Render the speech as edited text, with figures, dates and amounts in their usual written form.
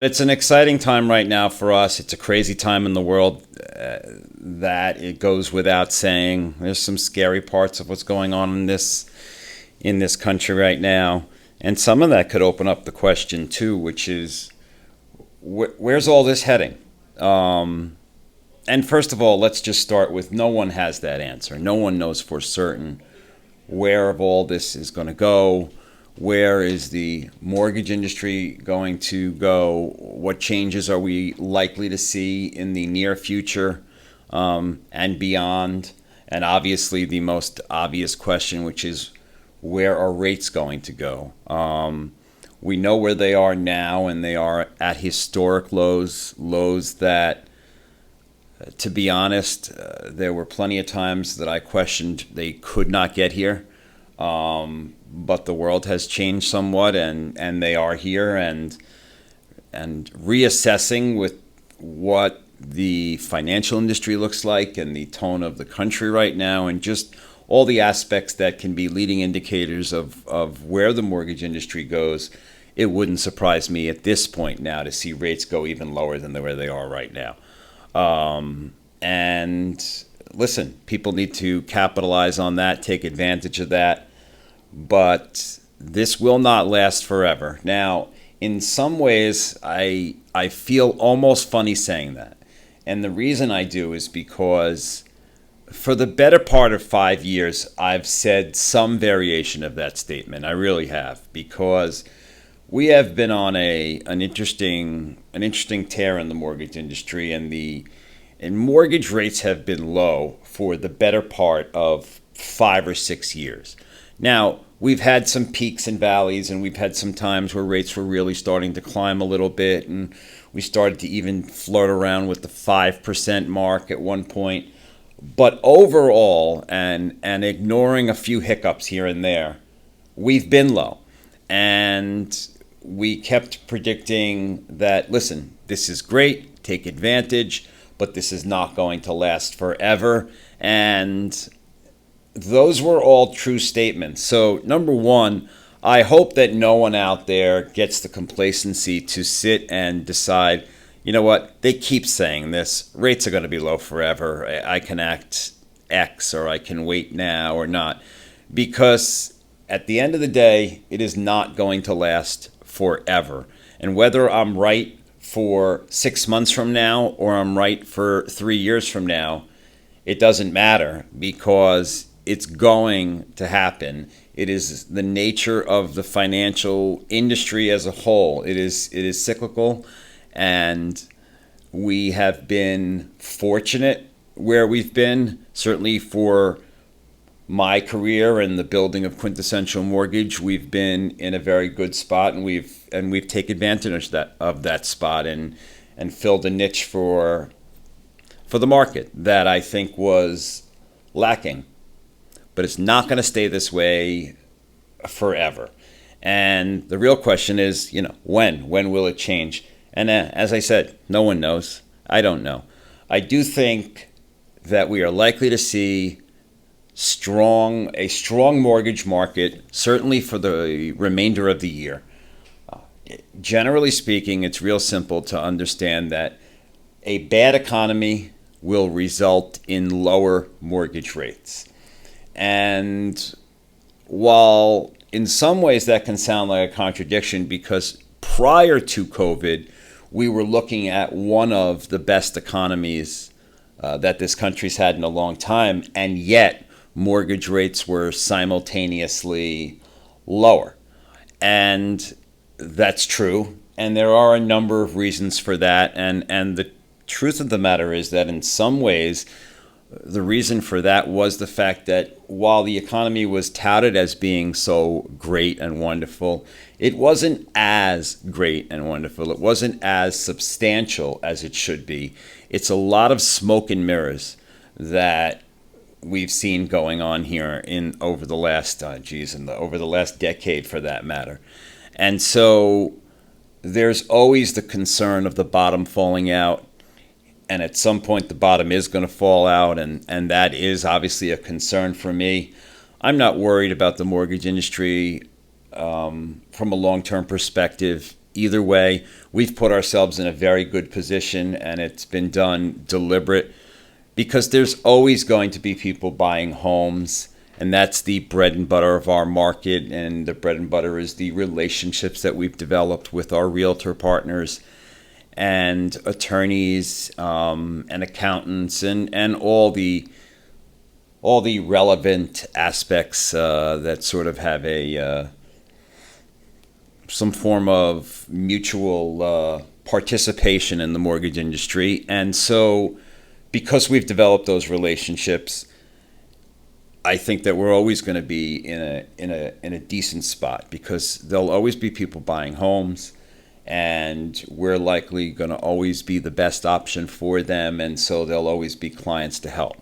It's an exciting time right now for us. It's a crazy time in the world that it goes without saying. There's some scary parts of what's going on in this country right now, and some of that could open up the question too, which is where's all this heading? Um, and first of all, let's just start with no one has that answer. No one knows for certain where of all this is going to go. Where is the mortgage industry going to go? What changes are we likely to see in the near future and beyond? And obviously, the most obvious question, which is where are rates going to go? We know where they are now, and they are at historic lows, lows that, to be honest, there were plenty of times that I questioned they could not get here. But the world has changed somewhat, and they are here, and reassessing with what the financial industry looks like and the tone of the country right now, and just all the aspects that can be leading indicators of where the mortgage industry goes. It wouldn't surprise me at this point now to see rates go even lower than where they are right now. And listen, people need to capitalize on that, take advantage of that, but this will not last forever. Now, in some ways, I feel almost funny saying that. And the reason I do is because for the better part of 5 years, I've said some variation of that statement. I really have, because we have been on an interesting tear in the mortgage industry, and mortgage rates have been low for the better part of 5 or 6 years. Now, we've had some peaks and valleys, and we've had some times where rates were really starting to climb a little bit, and we started to even flirt around with the 5% mark at one point. But overall, and ignoring a few hiccups here and there, we've been low. And we kept predicting that, listen, this is great, take advantage, but this is not going to last forever. And those were all true statements. So, number one, I hope that no one out there gets the complacency to sit and decide, you know what, they keep saying this, rates are going to be low forever. I can act X, or I can wait now or not. Because at the end of the day, it is not going to last forever. And whether I'm right for 6 months from now or I'm right for 3 years from now, it doesn't matter, because it's going to happen. It is the nature of the financial industry as a whole. It is cyclical, and we have been fortunate where we've been. Certainly for my career and the building of Quintessential Mortgage, we've been in a very good spot, and we've taken advantage of that spot, and filled a niche for the market that I think was lacking. But it's not going to stay this way forever. And the real question is, when will it change? And as I said, no one knows. I don't know. I do think that we are likely to see a strong mortgage market, certainly for the remainder of the year. Generally speaking, it's real simple to understand that a bad economy will result in lower mortgage rates. And while in some ways that can sound like a contradiction, because prior to COVID, we were looking at one of the best economies that this country's had in a long time, and yet mortgage rates were simultaneously lower. And that's true. And there are a number of reasons for that. And the truth of the matter is that in some ways, the reason for that was the fact that while the economy was touted as being so great and wonderful, it wasn't as great and wonderful. It wasn't as substantial as it should be. It's a lot of smoke and mirrors that we've seen going on here in over the last over the last decade, for that matter. And so there's always the concern of the bottom falling out. And at some point, the bottom is going to fall out, and that is obviously a concern for me. I'm not worried about the mortgage industry from a long-term perspective, Either way, we've put ourselves in a very good position, and it's been done deliberate because there's always going to be people buying homes, and that's the bread and butter of our market. And the bread and butter is the relationships that we've developed with our realtor partners and attorneys, and accountants, and all the relevant aspects that sort of have a some form of mutual participation in the mortgage industry. And so, because we've developed those relationships, I think that we're always going to be in a decent spot, because there'll always be people buying homes, and we're likely going to always be the best option for them, and so there'll always be clients to help.